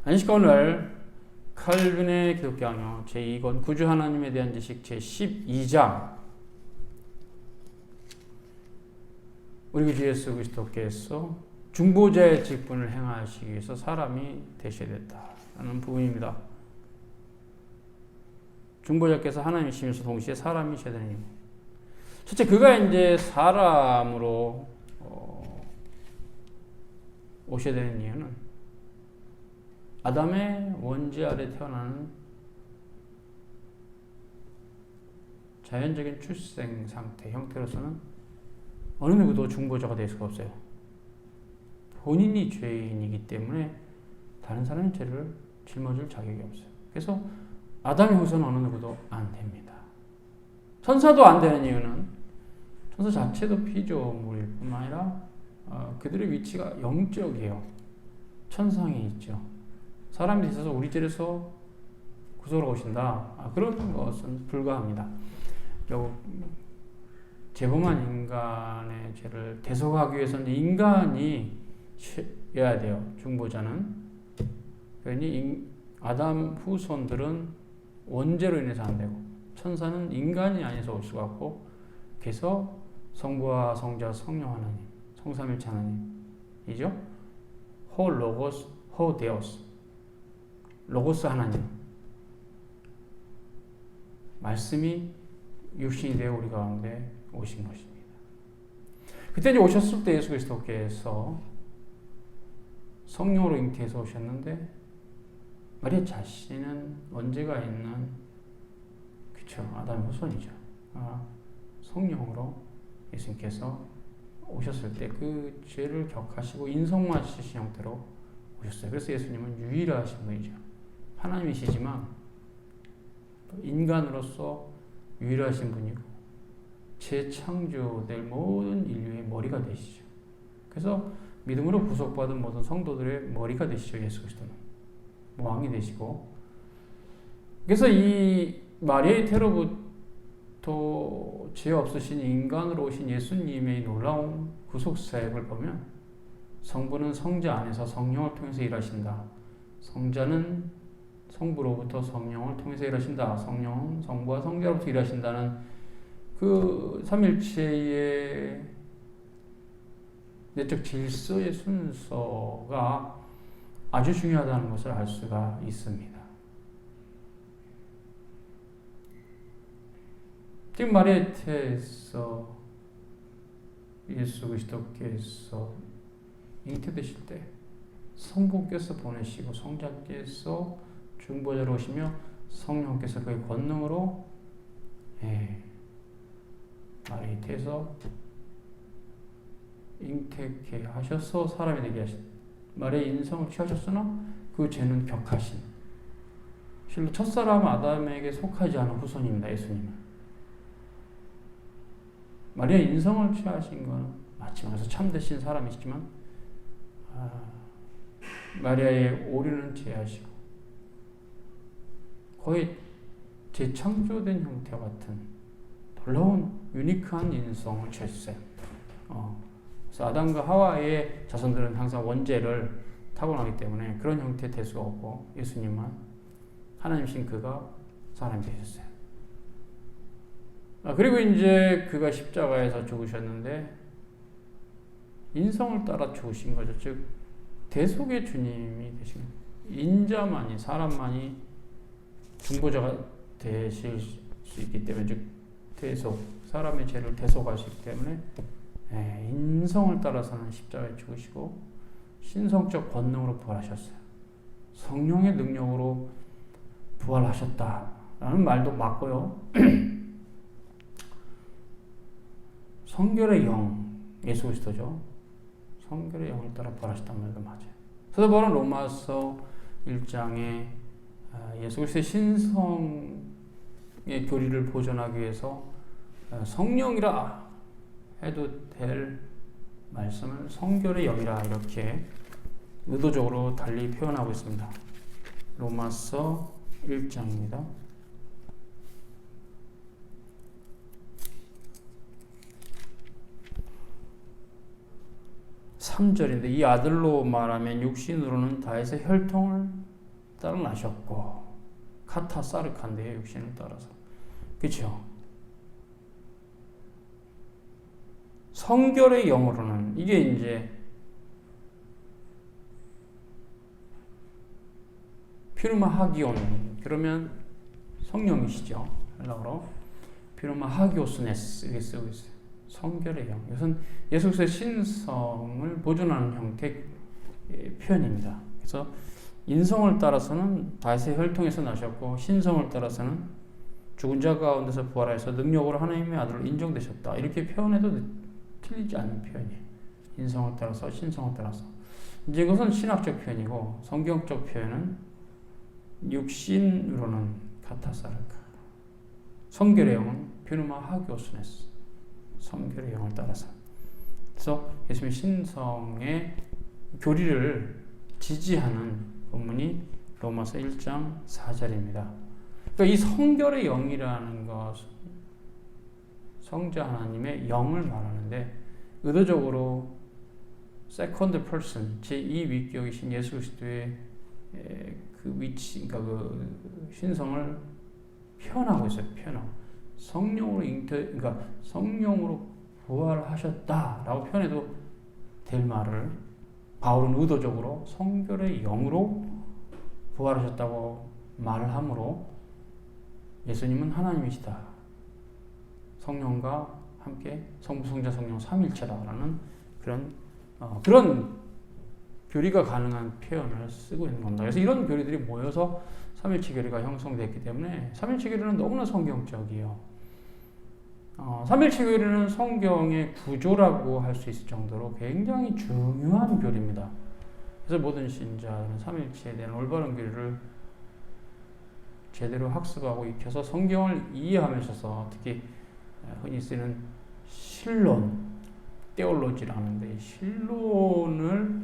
안식과 오늘 칼빈의 기독교강요 제2권 구주 하나님에 대한 지식 제12장 우리 주 예수 그리스도께서 중보자의 직분을 행하시기 위해서 사람이 되셔야 됐다라는 부분입니다. 중보자께서 하나님이시면서 동시에 사람이셔야 되는 이유. 첫째, 그가 이제 사람으로 오셔야 되는 이유는 아담의 원죄 아래 태어나는 자연적인 출생 상태, 형태로서는 어느 누구도 중보자가 될 수가 없어요. 본인이 죄인이기 때문에 다른 사람의 죄를 짊어질 자격이 없어요. 그래서 아담의 후손은 어느 누구도 안 됩니다. 천사도 안 되는 이유는 천사 자체도 피조물일 뿐만 아니라 그들의 위치가 영적이에요. 천상에 있죠. 사람이 있어서 우리 죄에서 구속을 오신다. 그런 것은 불가합니다. 결국 죄범한 인간의 죄를 대속하기 위해서는 인간이 쉬어야 돼요. 중보자는. 그러니 아담 후손들은 원죄로 인해서 안 되고 천사는 인간이 아니어서 올 수가 없고 그래서 성부와 성자 성령 하나님, 성삼일체 하나님이죠. 호 로고스, 호 데오스. 로고스 하나님 말씀이 육신이 되어 우리 가운데 오신 것입니다. 그때 이제 오셨을 때 예수 그리스도께서 성령으로 잉태해서 오셨는데 마리아 자신은 원죄가 있는 그쵸 아담의 후손이죠. 성령으로 예수님께서 오셨을 때 그 죄를 격하시고 인성만 씻으신 형태로 오셨어요. 그래서 예수님은 유일하신 분이죠. 하나님이시지만 인간으로서 유일하신 분이고 재창조될 모든 인류의 머리가 되시죠. 그래서 믿음으로 구속받은 모든 성도들의 머리가 되시죠. 예수 그리스도는 왕이 되시고 그래서 이 마리아의 태로부터 죄 없으신 인간으로 오신 예수님의 놀라운 구속 사역을 보면 성부는 성자 안에서 성령을 통해서 일하신다. 성자는 성부로부터 성령을 통해서 일하신다. 성령은 성부와 성자로부터 일하신다는 그 삼일체의 내적 질서의 순서가 아주 중요하다는 것을 알 수가 있습니다. 지금 마리아의 태에서 예수 그리스도께서 잉태되실 때 성부께서 보내시고 성자께서 중보자로 오시며 성령께서 그의 권능으로 마리아의 태에서 잉태케 하셔서 사람이 되게 하신 마리아의 인성을 취하셨으나 그 죄는 격하신 실로 첫사람 아담에게 속하지 않은 후손입니다. 예수님은 마리아의 인성을 취하신 것은 맞지만 그래서 참되신 사람이시지만 마리아의 오류는 제하시고 거의 재창조된 형태와 같은 놀라운 유니크한 인성을 취하셨어요. 그래서 아담과 하와의 자손들은 항상 원죄를 타고나기 때문에 그런 형태의 대수가 없고 예수님만 하나님이신 그가 사람이 되셨어요. 그리고 이제 그가 십자가에서 죽으셨는데 인성을 따라 죽으신 거죠. 즉 대속의 주님이 되신 거예요. 인자만이 사람만이 중보자가 되실 수 있기 때문에 즉 대속 사람의 죄를 대속하시기 때문에 인성을 따라서는 십자가에 죽으시고 신성적 권능으로 부활하셨어요. 성령의 능력으로 부활하셨다라는 말도 맞고요. 성결의 영 예수 그리스도죠. 성결의 영을 따라 부활하셨다는 말도 맞아요. 사도 바울은 로마서 1장에 예수 그리스도의 신성의 교리를 보존하기 위해서 성령이라 해도 될 말씀을 성결의 영이라 이렇게 의도적으로 달리 표현하고 있습니다. 로마서 1장입니다. 3절인데 이 아들로 말하면 육신으로는 다해서 혈통을 딸을 낳으셨고 카타사르카인데요. 육신을 따라서. 그렇죠? 성결의 영으로는 이게 이제 피르마 하기온 그러면 성령이시죠. 헬라어로 피르마 하기오스네스 이렇게 쓰고 있어요. 성결의 영. 이것은 예수 그리스도의 신성을 보존하는 형태의 표현입니다. 그래서 인성을 따라서는 다윗의 혈통에서 나셨고 신성을 따라서는 죽은 자 가운데서 부활하여서 능력으로 하나님의 아들로 인정되셨다. 이렇게 표현해도 틀리지 않는 표현이에요. 인성을 따라서 신성을 따라서. 이제 이것은 신학적 표현이고 성경적 표현은 육신으로는 카타사르카. 성결의 영은 피누마 하기오스네스. 성결의 영을 따라서. 그래서 예수님의 신성의 교리를 지지하는 본문이 로마서 1장 4절입니다. 그러니까 이 성결의 영이라는 것은 성자 하나님의 영을 말하는데 의도적으로 세컨드 퍼슨 제2 위격이신 예수 그리스도의 그 위치, 그러니까 그 신성을 표현하고 있어요. 표현하고 성령으로 그러니까 성령으로 부활하셨다라고 표현해도 될 말을 바울은 의도적으로 성결의 영으로 부활하셨다고 말을 하므로 예수님은 하나님이시다. 성령과 함께 성부, 성자, 성령 삼일체다라는 그런 교리가 가능한 표현을 쓰고 있는 겁니다. 그래서 이런 교리들이 모여서 삼일체 교리가 형성됐기 때문에 삼일체 교리는 너무나 성경적이에요. 삼일체 교리는 성경의 구조라고 할 수 있을 정도로 굉장히 중요한 교리입니다. 그래서 모든 신자는 삼일체에 대한 올바른 교리를 제대로 학습하고 익혀서 성경을 이해하면서 특히 흔히 쓰는 신론, 테올로지라는데 신론을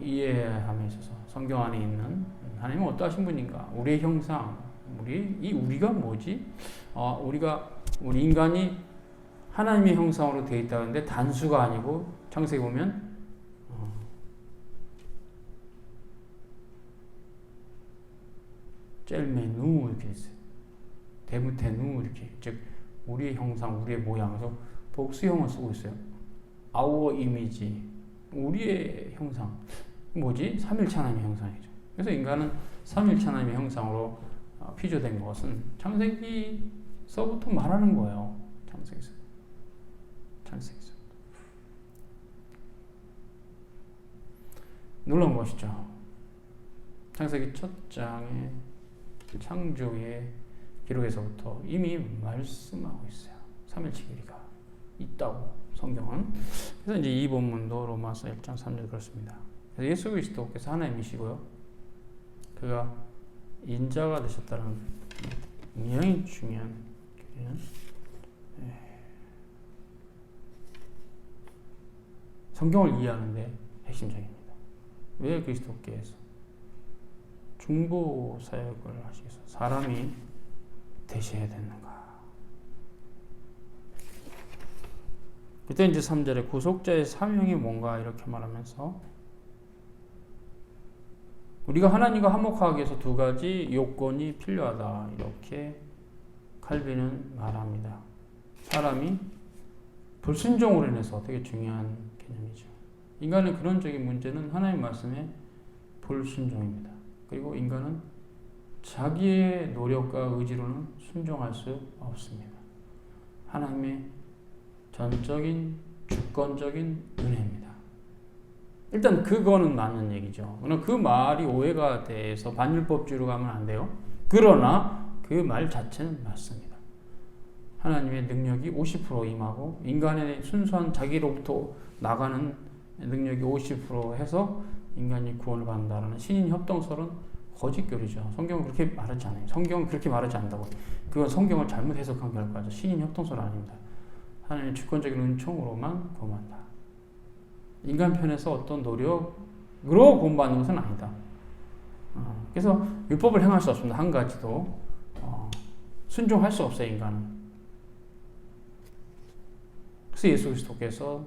이해함에 있어서 성경 안에 있는 하나님은 어떠하신 분인가? 우리의 형상, 우리가 뭐지? 우리 인간이 하나님의 형상으로 되어 있다는데 단수가 아니고 창세기 보면 젤메누 이렇게 있어요. 데무테누 이렇게 즉 우리의 형상, 우리의 모양에서 복수형을 쓰고 있어요. Our image, 우리의 형상. 뭐지? 삼일체 하나님의 형상이죠. 그래서 인간은 삼일체 하나님의 형상으로 피조된 것은 창세기서부터 말하는 거예요. 창세기서. 놀라운 것이죠. 창세기 첫 장의 창조의 기록에서부터 이미 말씀하고 있어요. 삼일체 교리가 있다고 성경은. 그래서 이제 이 본문도 로마서 1장 3절 그렇습니다. 그래서 예수 그리스도께서 하나님이시고요. 그가 인자가 되셨다는 굉장히 중요한 교리는 성경을 이해하는데 핵심적입니다. 왜 그리스도께서 중보 사역을 하시겠어? 사람이 되셔야 되는가? 그때 이제 3절에 구속자의 사명이 뭔가 이렇게 말하면서 우리가 하나님과 화목하기 위해서 두 가지 요건이 필요하다. 이렇게 칼빈은 말합니다. 사람이 불순종으로 인해서 되게 중요한 개념이죠. 인간의 근원적인 문제는 하나님 말씀에 불순종입니다. 그리고 인간은 자기의 노력과 의지로는 순종할 수 없습니다. 하나님의 전적인 주권적인 은혜입니다. 일단 그거는 맞는 얘기죠. 그러나 그 말이 오해가 돼서 반율법주의로 가면 안 돼요. 그러나 그 말 자체는 맞습니다. 하나님의 능력이 50% 임하고 인간의 순수한 자기로부터 나가는 능력이 50% 해서 인간이 구원을 받는다는 신인 협동설은 거짓교리죠. 성경은 그렇게 말하지 않아요. 성경은 그렇게 말하지 않는다고. 그건 성경을 잘못 해석한 결과죠. 신인 협동설 아닙니다. 하나님의 주권적인 은총으로만 구원한다. 인간 편에서 어떤 노력으로 구원받는 것은 아니다. 그래서 율법을 행할 수 없습니다. 한 가지도 순종할 수 없어요. 인간은. 그래서 예수 그리스도께서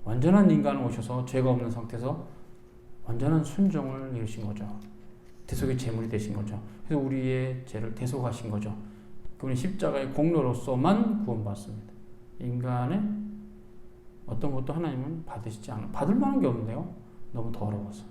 완전한 인간을 오셔서 죄가 없는 상태에서 완전한 순종을 이루신 거죠. 대속의 제물이 되신 거죠. 그래서 우리의 죄를 대속하신 거죠. 그분이 십자가의 공로로서만 구원받습니다. 인간의 어떤 것도 하나님은 받으시지 않아. 받을 만한 게 없는데요. 너무 더러워서.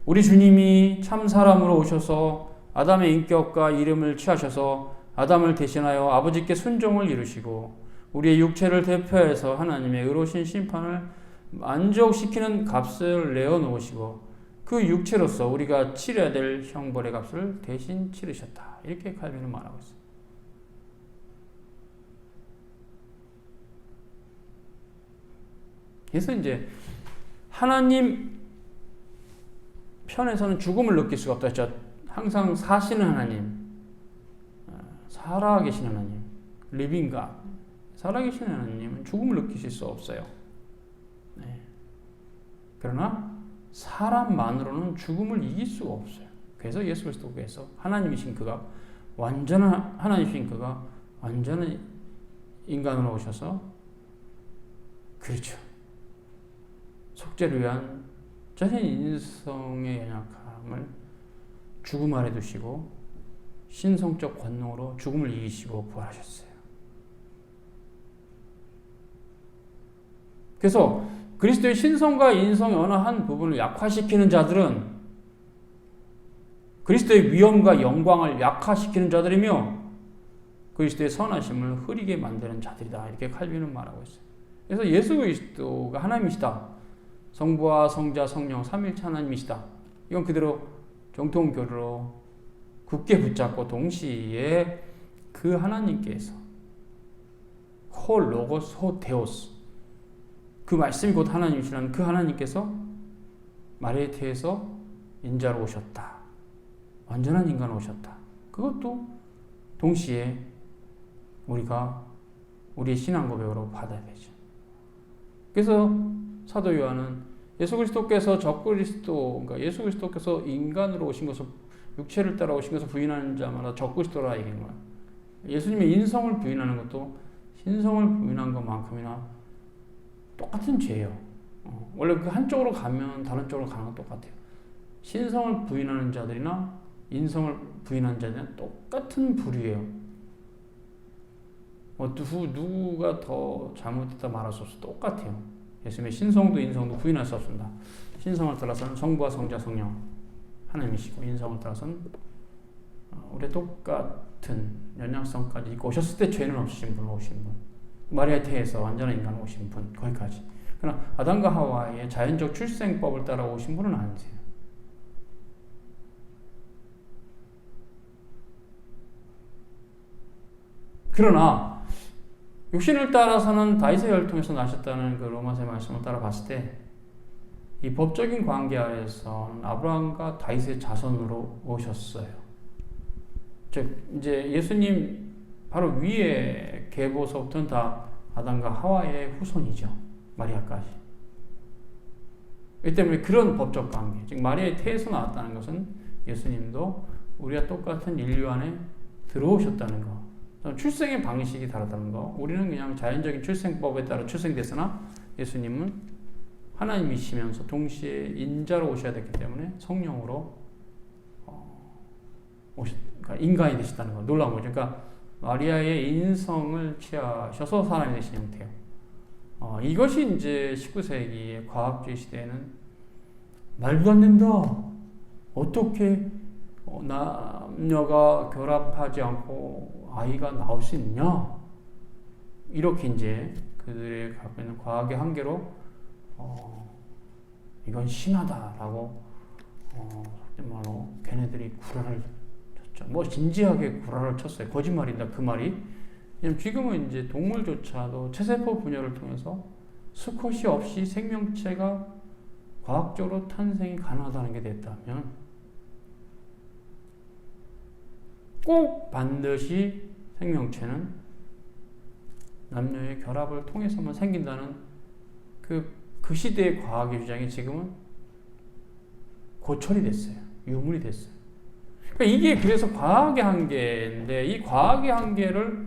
우리 주님이 참 사람으로 오셔서 아담의 인격과 이름을 취하셔서 아담을 대신하여 아버지께 순종을 이루시고 우리의 육체를 대표해서 하나님의 의로우신 심판을 만족시키는 값을 내어놓으시고 그 육체로서 우리가 치러야 될 형벌의 값을 대신 치르셨다. 이렇게 칼빈은 말하고 있습니다. 그래서 이제 하나님 편에서는 죽음을 느낄 수가 없다 했죠. 항상 사시는 하나님, 살아계신 하나님, 리빙 갓, 살아계신 하나님은 죽음을 느끼실 수 없어요. 네. 그러나 사람만으로는 죽음을 이길 수가 없어요. 그래서 예수 그리스도께서 하나님이신 그가 완전한 하나님이신 그가 완전한 인간으로 오셔서 그렇죠. 속죄를 위한 자신의 인성의 연약함을 죽음 아래 두시고 신성적 권능으로 죽음을 이기시고 부활하셨어요. 그래서 그리스도의 신성과 인성의 어느 한 부분을 약화시키는 자들은 그리스도의 위엄과 영광을 약화시키는 자들이며 그리스도의 선하심을 흐리게 만드는 자들이다. 이렇게 칼빈은 말하고 있어요. 그래서 예수 그리스도가 하나님이시다. 성부와 성자, 성령, 삼일체 하나님이시다. 이건 그대로 정통교리로 굳게 붙잡고 동시에 그 하나님께서 호 로고스, 호 데오스 그 말씀이 곧 하나님이시라는 그 하나님께서 마리아의 태에서 인자로 오셨다. 완전한 인간으로 오셨다. 그것도 동시에 우리가 우리의 신앙 고백으로 받아야 되죠. 그래서 사도 요한은 예수 그리스도께서 그러니까 예수 그리스도께서 인간으로 오신 것을 육체를 따라 오신 것을 부인하는 자마다 적그리스도라 얘기한 거예요. 예수님의 인성을 부인하는 것도 신성을 부인한 것만큼이나 똑같은 죄예요. 원래 그 한쪽으로 가면 다른 쪽으로 가는 건 똑같아요. 신성을 부인하는 자들이나 인성을 부인하는 자들은 똑같은 부류예요. 누가 더 잘못했다 말할 수 없어. 똑같아요. 예수님의 신성도 인성도 부인할 수 없습니다. 신성을 따라서는 성부와 성자 성령 하나님이시고 인성을 따라서는 우리 똑같은 연약성까지 있고 오셨을 때 죄는 없으신 분 오신 분 마리아의 태에서 완전한 인간 오신 분 거기까지. 그러나 아담과 하와의 자연적 출생법을 따라 오신 분은 아니세요. 그러나 육신을 따라서는 다윗의 혈통에서 나셨다는 그 로마서의 말씀을 따라 봤을 때 이 법적인 관계 아래에서는 아브라함과 다윗의 자손으로 오셨어요. 즉 이제 예수님 바로 위에 계보서부터는 다 아담과 하와의 후손이죠. 마리아까지. 이 때문에 그런 법적 관계, 즉 마리아의 태에서 나왔다는 것은 예수님도 우리와 똑같은 인류 안에 들어오셨다는 거. 출생의 방식이 다르다는 거. 우리는 그냥 자연적인 출생법에 따라 출생됐으나 예수님은 하나님이시면서 동시에 인자로 오셔야 됐기 때문에 성령으로 그러니까 인간이 되셨다는 거. 놀라운 거죠. 그러니까 마리아의 인성을 취하셔서 사람이 되신 형태예요. 이것이 이제 19세기의 과학주의 시대에는 말도 안 된다. 어떻게 남녀가 결합하지 않고 아이가 나올 수 있냐? 이렇게 이제 그들의 갖고 있는 과학의 한계로 이건 신하다라고 말로 걔네들이 구라를 쳤죠. 뭐 진지하게 구라를 쳤어요. 거짓말이다 그 말이. 왜냐면 지금은 이제 동물조차도 체세포 분열을 통해서 수컷이 없이 생명체가 과학적으로 탄생이 가능하다는 게 됐다면 꼭 반드시 생명체는 남녀의 결합을 통해서만 생긴다는 그 시대의 과학의 주장이 지금은 고철이 됐어요. 유물이 됐어요. 그러니까 이게 그래서 과학의 한계인데 이 과학의 한계를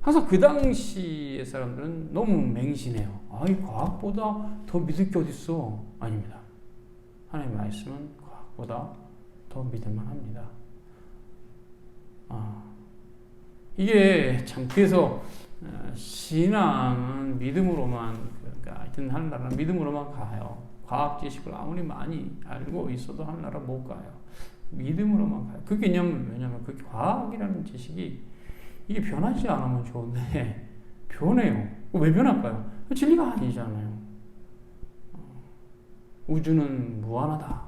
항상 그 당시의 사람들은 너무 맹신해요. 이 과학보다 더 믿을 게 어딨어. 아닙니다. 하나님의 말씀은 과학보다 더 믿을만 합니다. 이게 참 그래서 신앙은 믿음으로만, 그러니까 하여튼 하늘나라는 믿음으로만 가요. 과학 지식을 아무리 많이 알고 있어도 하늘나라 못 가요. 믿음으로만 가요. 그 개념은 왜냐하면 그 과학이라는 지식이 이게 변하지 않으면 좋은데 변해요. 왜 변할까요? 진리가 아니잖아요. 우주는 무한하다,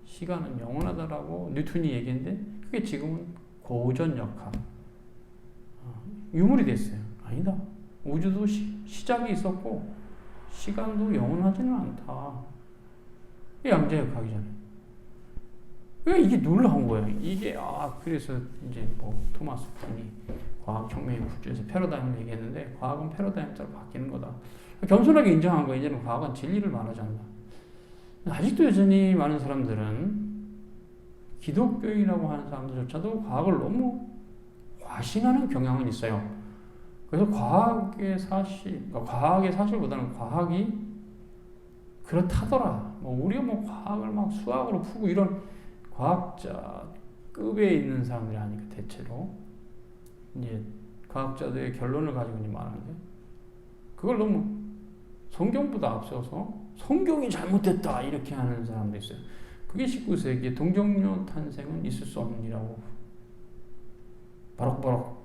시간은 영원하다라고 뉴턴이 얘기했는데 그게 지금은 고전역학, 유물이 됐어요. 아니다. 우주도 시작이 있었고 시간도 영원하지는 않다. 이게 양자역학이잖아요. 그러니까 이게 놀라운 거예요. 이게 그래서 이제 뭐 토마스 쿤이 과학혁명의 구조에서 패러다임을 얘기했는데 과학은 패러다임 따라 바뀌는 거다. 겸손하게 인정한 거예요. 이제는 과학은 진리를 말하지 않는다. 아직도 여전히 많은 사람들은 기독교인이라고 하는 사람들조차도 과학을 너무 과신하는 경향은 있어요. 그래서 과학의 사실보다는 과학이 그렇다더라. 우리가 과학을 수학으로 풀고 이런 과학자급에 있는 사람들이 아니까 대체로 이제 과학자들의 결론을 가지고 이제 말하는데 그걸 너무 성경보다 앞서서 성경이 잘못됐다 이렇게 하는 사람도 있어요. 그게 19세기에 동정녀 탄생은 있을 수 없는 일이라고 바럭바럭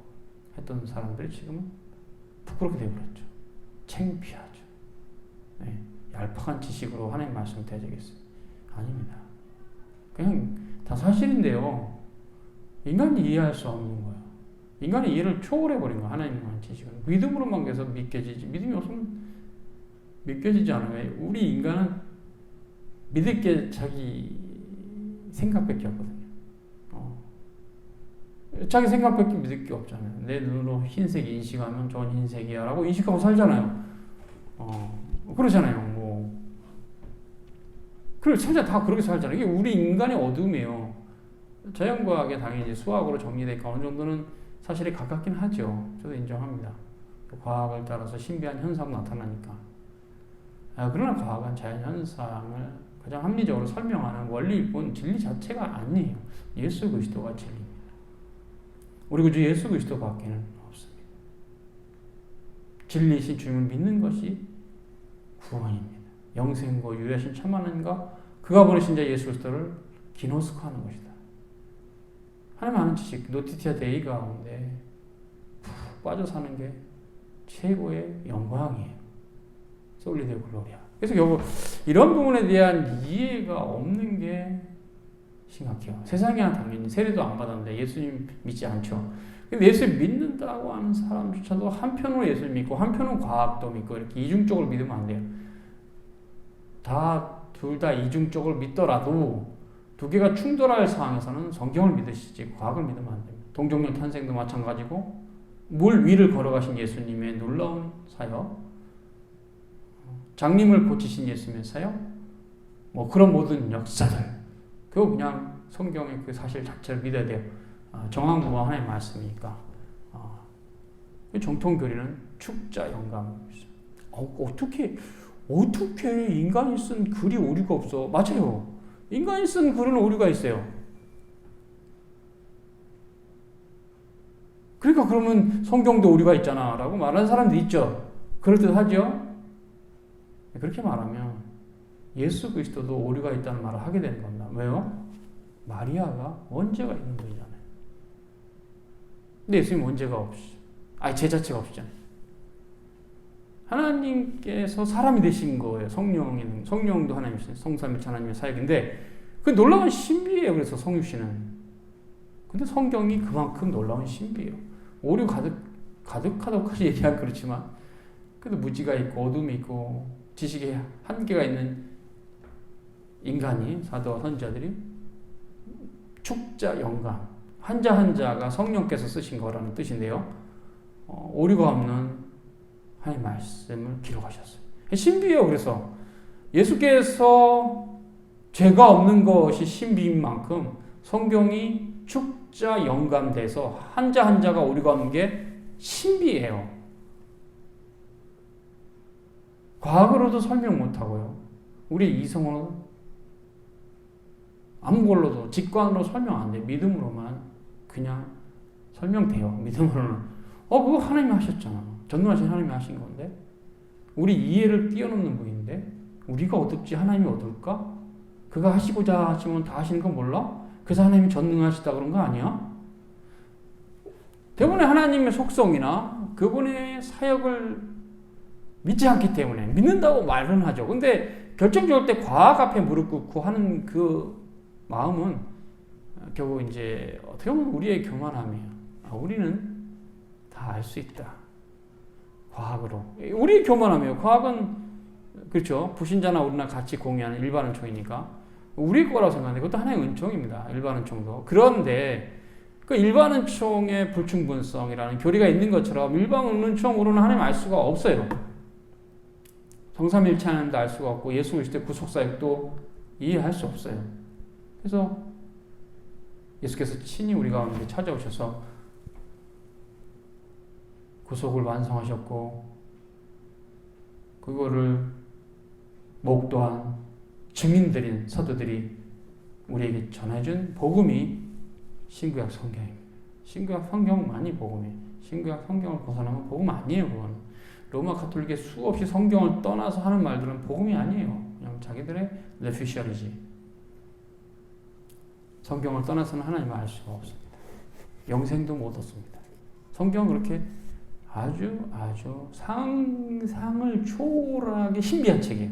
했던 사람들이 지금은 부끄럽게 되어버렸죠. 창피하죠. 네. 얄팍한 지식으로 하나님 말씀을 대적했어요. 아닙니다. 그냥 다 사실인데요. 인간이 이해할 수 없는 거예요. 인간의 이해를 초월해버린 거예요. 하나님의 지식은. 믿음으로만 계속 믿겨지지. 믿음이 없으면 믿겨지지 않아요. 우리 인간은 믿을 게 자기 생각밖에 없거든요. 자기 생각밖에 믿을 게 없잖아요. 내 눈으로 흰색 인식하면 저건 흰색이야 라고 인식하고 살잖아요. 그러잖아요. 다 그렇게 살잖아요. 이게 우리 인간의 어둠이에요. 자연과학에 당연히 수학으로 정리되니까 어느 정도는 사실에 가깝긴 하죠. 저도 인정합니다. 과학을 따라서 신비한 현상이 나타나니까. 그러나 과학은 자연현상을 가장 합리적으로 설명하는 원리일 뿐 진리 자체가 아니에요. 예수 그리스도가 진리입니다. 우리 구주 예수 그리스도밖에는 없습니다. 진리이신 주님을 믿는 것이 구원입니다. 영생과 유일하신 참 하나님과 그가 보내신 자 예수 그리스도를 기노스코하는 것이다. 하나님 아는 지식, 노티티아 데이 가운데 푹 빠져 사는 게 최고의 영광이에요. 솔리데오 글로리아. 그래서 결국 이런 부분에 대한 이해가 없는 게 심각해요. 세상이야 당연히 세례도 안 받았는데 예수님 믿지 않죠. 근데 예수님 믿는다고 하는 사람조차도 한편으로 예수님 믿고 한편은 과학도 믿고 이렇게 이중적으로 믿으면 안 돼요. 둘 다 이중적으로 믿더라도 두 개가 충돌할 상황에서는 성경을 믿으시지 과학을 믿으면 안 됩니다. 동정녀 탄생도 마찬가지고 물 위를 걸어가신 예수님의 놀라운 사역, 장님을 고치신 예수님의 사역, 그런 모든 역사들, 그거 그냥 성경의 그 사실 자체를 믿어야 돼요. 정황부가 하나님의 말씀이니까. 정통교리는 축자 영감입니다. 어떻게 인간이 쓴 글이 오류가 없어? 맞아요. 인간이 쓴 글은 오류가 있어요. 그러니까 그러면 성경도 오류가 있잖아 라고 말하는 사람도 있죠. 그럴듯하죠? 그렇게 말하면 예수 그리스도도 오류가 있다는 말을 하게 되는 겁니다. 왜요? 마리아가 원죄가 있는 분이잖아요. 근데 예수님 원죄가 없이, 제 자체가 없잖아요. 하나님께서 사람이 되신 거예요. 성령도 하나님이신 성삼일체 하나님의 사역인데 그 놀라운 신비예요. 그래서 성육신은. 근데 성경이 그만큼 놀라운 신비예요. 오류 가득하다고까지 얘기하면 그렇지만 그래도 무지가 있고 어둠이 있고 지식의 한계가 있는 인간이 사도와 선지자들이 축자 영감 한자 한자가 성령께서 쓰신 거라는 뜻인데요. 오류가 없는 하나님의 말씀을 기록하셨어요. 신비해요. 그래서 예수께서 죄가 없는 것이 신비인 만큼 성경이 축자 영감돼서 한자 한자가 오류가 없는 게 신비해요. 과학으로도 설명 못하고요. 우리 이성으로 아무 걸로도 직관으로 설명 안 돼. 믿음으로만 그냥 설명돼요. 믿음으로는. 그거 하나님이 하셨잖아. 전능하신 하나님이 하신 건데. 우리 이해를 뛰어넘는 분인데 우리가 어둡지 하나님이 어둘까? 그가 하시고자 하시면 다 하시는 거 몰라? 그래서 하나님이 전능하시다 그런 거 아니야? 대부분의 하나님의 속성이나 그분의 사역을 믿지 않기 때문에 믿는다고 말은 하죠. 근데 결정적일 때 과학 앞에 무릎 꿇고 하는 그 마음은 결국 이제 어떻게 보면 우리의 교만함이에요. 우리는 다 알 수 있다. 과학으로. 우리의 교만함이에요. 과학은 그렇죠. 불신자나 우리나 같이 공유하는 일반 은총이니까 우리 거라고 생각하는데 그것도 하나의 은총입니다. 일반 은총도. 그런데 그 일반 은총의 불충분성이라는 교리가 있는 것처럼 일반 은총으로는 하나님 알 수가 없어요. 성삼일체 하나님도 알 수가 없고 예수 그리스도의 구속사역도 이해할 수 없어요. 그래서 예수께서 친히 우리 가운데 찾아오셔서 구속을 완성하셨고 그거를 목도한 증인들인 사도들이 우리에게 전해준 복음이 신구약 성경입니다. 신구약 성경만이 복음이에요. 신구약 성경을 벗어나면 복음 아니에요. 그건 로마 가톨릭의 수없이 성경을 떠나서 하는 말들은 복음이 아니에요. 그냥 자기들의 레피셜이지. 성경을 떠나서는 하나님을 알 수가 없습니다. 영생도 못 얻습니다. 성경은 그렇게 아주 상상을 초월하게 신비한 책이에요.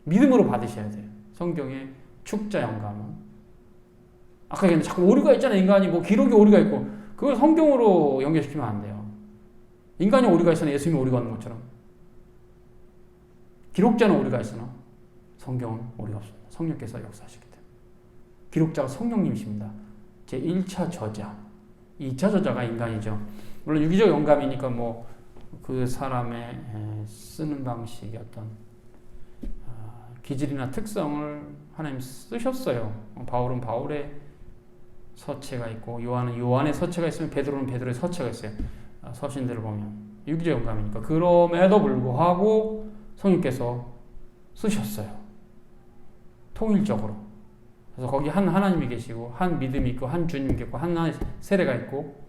믿음으로 받으셔야 돼요. 성경의 축자 영감은. 아까 얘기했는데 자꾸 오류가 있잖아요. 인간이 뭐 기록에 오류가 있고 그걸 성경으로 연결시키면 안 돼요. 인간이 오류가 있으나 예수님이 오류가 없는 것처럼 기록자는 오류가 있으나 성경은 오류가 없습니다. 성령께서 역사하시기 때문에. 기록자가 성령님이십니다. 제 1차 저자, 2차 저자가 인간이죠. 물론 유기적 영감이니까 뭐 그 사람의 쓰는 방식의 어떤 기질이나 특성을 하나님 쓰셨어요. 바울은 바울의 서체가 있고 요한은 요한의 서체가 있으면 베드로는 베드로의 서체가 있어요. 서신들을 보면 유기적 영감이니까. 그럼에도 불구하고 성령께서 쓰셨어요. 통일적으로. 그래서 거기 한 하나님이 계시고 한 믿음이 있고 한 주님이 있고 하나의 세례가 있고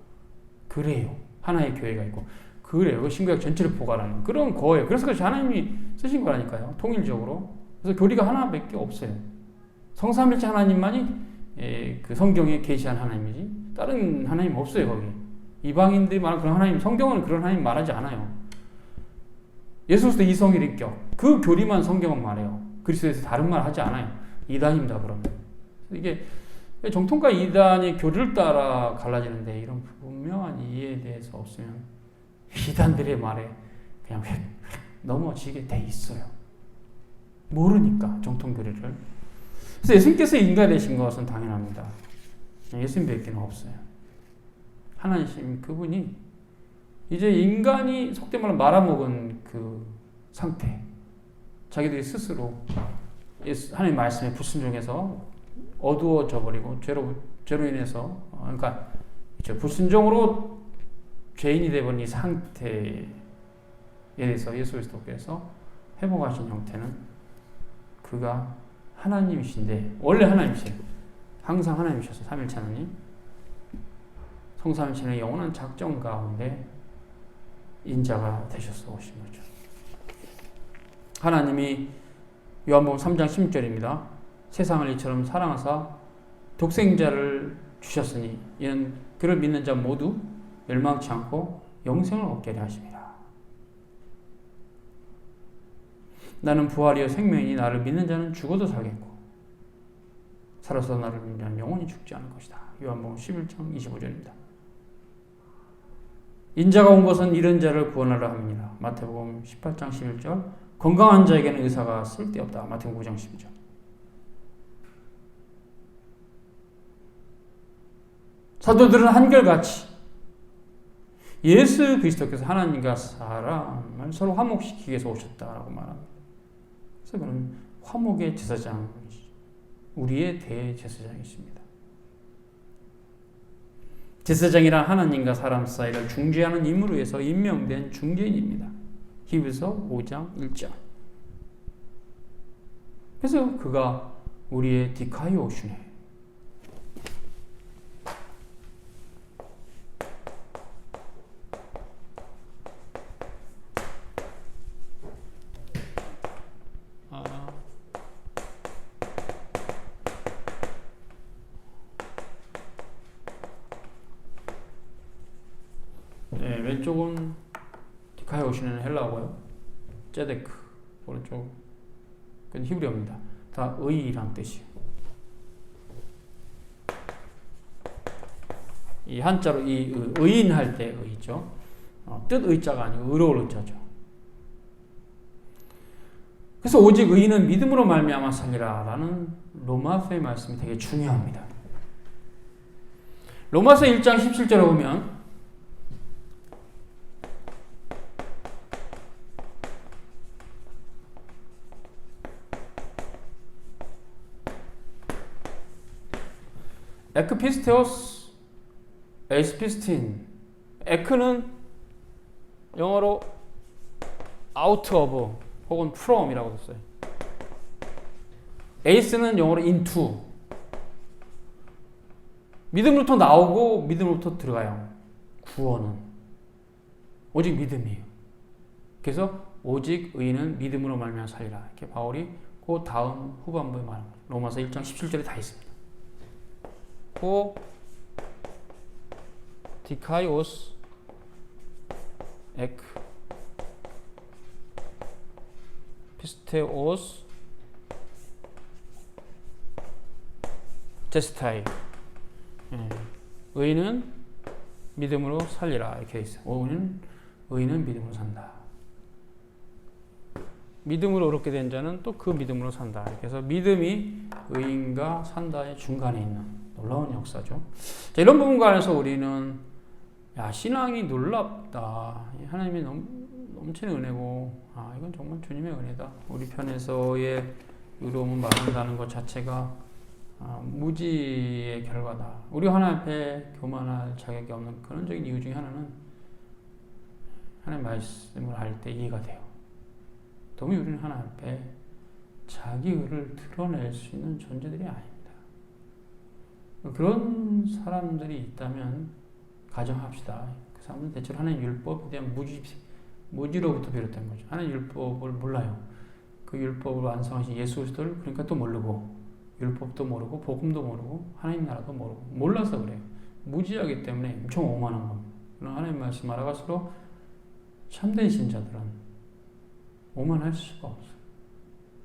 그래요. 하나의 교회가 있고 그래요. 그 신구약 전체를 포괄하는 그런 거예요. 그래서 그것이 하나님이 쓰신 거라니까요. 통일적으로. 그래서 교리가 하나밖에 없어요. 성삼일체 하나님만이 그 성경에 계시한 하나님이지 다른 하나님 없어요. 거기 이방인들이 말하는 그런 하나님, 성경은 그런 하나님 말하지 않아요. 예수 그리스도 이성일 인격 그 교리만 성경은 말해요. 그리스도에서 다른 말 하지 않아요. 이단입니다. 그러면 이게 정통과 이단이 교리를 따라 갈라지는데 이런 분명한 이해에 대해서 없으면 이단들의 말에 그냥 획 넘어지게 돼 있어요. 모르니까 정통 교리를. 그래서 예수님께서 인간이 되신 것은 당연합니다. 예수님 밖에는 없어요. 하나님 그분이 이제 인간이 속된 말로 말아먹은 그 상태, 자기들이 스스로 하나님 말씀에 불순종해서 어두워져 버리고 죄로 인해서 그러니까 불순종으로 죄인이 되어버린 이 상태에 대해서 예수 그리스도께서 회복하신 형태는 그가 하나님이신데 원래 하나님이세요. 항상 하나님이셔서 삼일체 하나님 성삼일체의 영원한 작정 가운데 인자가 되셔서 오신 거죠. 하나님이 요한복음 3장 16절입니다. 세상을 이처럼 사랑하사 독생자를 주셨으니 이는 그를 믿는 자 모두 멸망치 않고 영생을 얻게 하려 하심이라. 나는 부활이요 생명이니 나를 믿는 자는 죽어도 살겠고 살아서 나를 믿는 자는 영원히 죽지 않을 것이다. 요한복음 11장 25절입니다. 인자가 온 것은 이런 자를 구원하려 함이니라. 마태복음 18장 11절 건강한 자에게는 의사가 쓸데없다. 마태복음 9장 12절. 사도들은 한결같이 예수 그리스도께서 하나님과 사람을 서로 화목시키기 위해서 오셨다라고 말합니다. 그래서 그는 화목의 제사장, 우리의 대제사장이십니다. 제사장이란 하나님과 사람 사이를 중재하는 임무를 위해서 임명된 중재인입니다. 히브리서 5장 1절. 그래서 그가 우리의 디카이오슈네. 네, 왼쪽은 디카이오슈네는 헬라어고요. 제데크 오른쪽 그건 히브리어입니다. 다 의란 뜻이에요. 이 한자로 이 의인할 때 의죠. 뜻 의자가 아니고 의로울 의자죠. 그래서 오직 의인은 믿음으로 말미암아 살리라라는 로마서의 말씀이 되게 중요합니다. 로마서 1장 17절에 보면 에크피스테오스 에이스피스틴. 에크는 영어로 out of 혹은 from이라고 썼어요. 에이스는 영어로 into. 믿음으로부터 나오고 믿음으로부터 들어가요. 구원은 오직 믿음이에요. 그래서 오직 의인은 믿음으로 말미암아 살리라. 이렇게 바울이 그 다음 후반부에 말하는 거예요. 로마서 1장 17절에 다 있습니다. 고 디카이오스 에크 피스테오스 제스타이. 의인은 믿음으로 살리라 이렇게 돼 있어요. 의인은 믿음으로 산다. 믿음으로 얻게 된 자는 또 그 믿음으로 산다. 그래서 믿음이 의인과 산다의 중간에 있는 놀라운 역사죠. 자, 이런 부분 관해서 우리는 신앙이 놀랍다. 하나님의 넘치는 은혜고 이건 정말 주님의 은혜다. 우리 편에서의 의로움을 말한다는 것 자체가 무지의 결과다. 우리 하나님 앞에 교만할 자격이 없는 근원적인 이유 중에 하나는 하나님 말씀을 할 때 이해가 돼요. 도무지 우리는 하나님 앞에 자기 의를 드러낼 수 있는 존재들이 아닙니다. 그런 사람들이 있다면 가정합시다. 그 사람은 대체로 하나님 율법에 대한 무지로부터 비롯된 거죠. 하나님 율법을 몰라요. 그 율법을 완성하신 예수 그리스도를 그러니까 또 모르고 율법도 모르고 복음도 모르고 하나님 나라도 모르고 몰라서 그래요. 무지하기 때문에 엄청 오만한 겁니다. 그러나 하나님 말씀 알아갈수록 참된 신자들은 오만할 수가 없어요.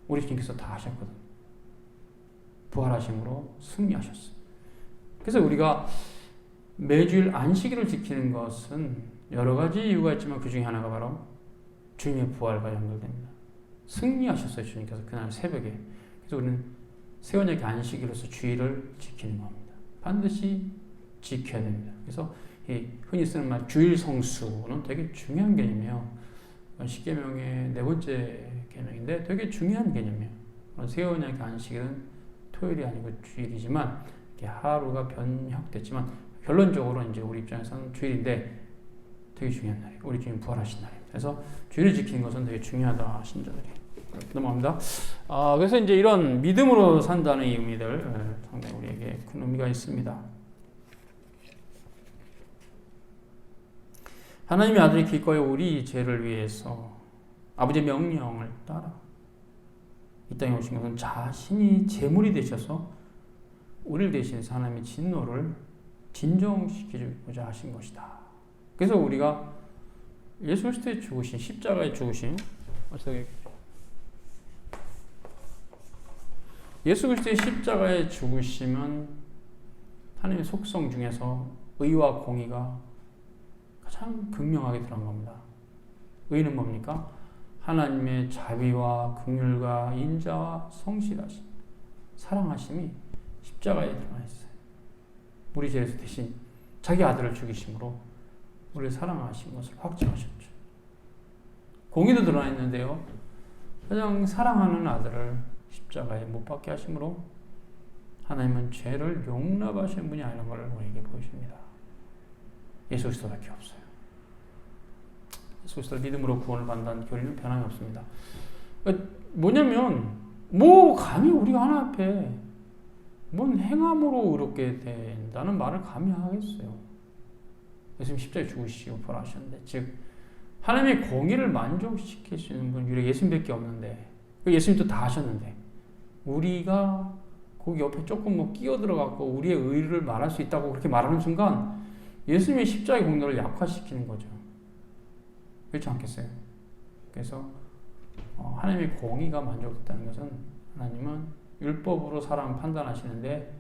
우리 주님께서 다 하셨거든. 부활하심으로 승리하셨어요. 그래서 우리가 매주일 안식일을 지키는 것은 여러 가지 이유가 있지만 그 중에 하나가 바로 주님의 부활과 연결됩니다. 승리하셨어요. 주님께서 그날 새벽에. 그래서 우리는 새 언약의 안식일로서 주일을 지키는 겁니다. 반드시 지켜야 됩니다. 그래서 흔히 쓰는 말 주일 성수는 되게 중요한 개념이에요. 십계명의 네 번째 계명인데 되게 중요한 개념이에요. 새 언약의 안식일은 토요일이 아니고 주일이지만 하루가 변형됐지만 결론적으로 이제 우리 입장에서는 주일인데 되게 중요한 날이에요. 우리 주님 부활하신 날입니다. 그래서 주일을 지키는 것은 되게 중요하다 신자들이. 넘어갑니다. 그래서 이제 이런 믿음으로 산다는 이 의미들 상당히 우리에게 큰 의미가 있습니다. 하나님의 아들이 기꺼이 우리 죄를 위해서 아버지의 명령을 따라 이 땅에 오신 것은 자신이 제물이 되셔서 우리를 대신해서 하나님의 진노를 진정시키고자 하신 것이다. 그래서 우리가 예수 그리스도의 죽으신 십자가의 죽으심 예수 그리스도의 십자가의 죽으심은 하나님의 속성 중에서 의와 공의가 가장 극명하게 드러난 겁니다. 의는 뭡니까? 하나님의 자비와 긍휼과 인자와 성실하심, 사랑하심이 십자가에 드러나 있어요. 우리 죄에서 대신 자기 아들을 죽이심으로 우리를 사랑하신 것을 확증하셨죠. 공의도 드러나 있는데요. 가장 사랑하는 아들을 십자가에 못 박게 하심으로 하나님은 죄를 용납하시는 분이 아니라는 걸 우리에게 보여줍니다. 예수 그리스도밖에 없어요. 예수 그리스도를 믿음으로 구원을 받는다는 교리는 변함이 없습니다. 뭐냐면 뭐 감히 우리가 하나 앞에 뭔 행함으로 의롭게 된다는 말을 감히 하겠어요. 예수님 십자가에 죽으시고 부활하셨는데, 즉 하나님의 공의를 만족시킬 수 있는 분 유일하게 예수님밖에 없는데, 예수님도 다 하셨는데 우리가 거기 옆에 조금 뭐 끼어 들어갖고 우리의 의를 말할 수 있다고 그렇게 말하는 순간 예수님의 십자가의 공로를 약화시키는 거죠. 그렇지 않겠어요? 그래서 하나님의 공의가 만족됐다는 것은 하나님은 율법으로 사람 판단하시는데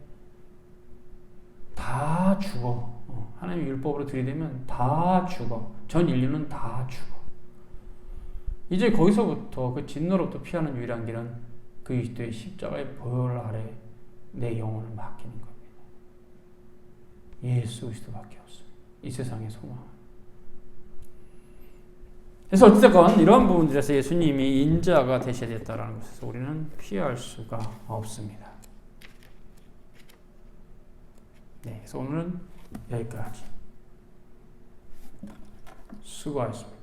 다 죽어. 하나님의 율법으로 들이대면 다 죽어. 전 인류는 다 죽어. 이제 거기서부터 그 진노로부터 피하는 유일한 길은 그리스도의 십자가의 보혈 아래 내 영혼을 맡기는 겁니다. 예수 그리스도밖에 없어요. 이 세상의 소망. 그래서 어쨌든 이러한 부분들에서 예수님이 인자가 되셔야 됐다는 것에서 우리는 피할 수가 없습니다. 네, 그래서 오늘은 여기까지. 수고하셨습니다.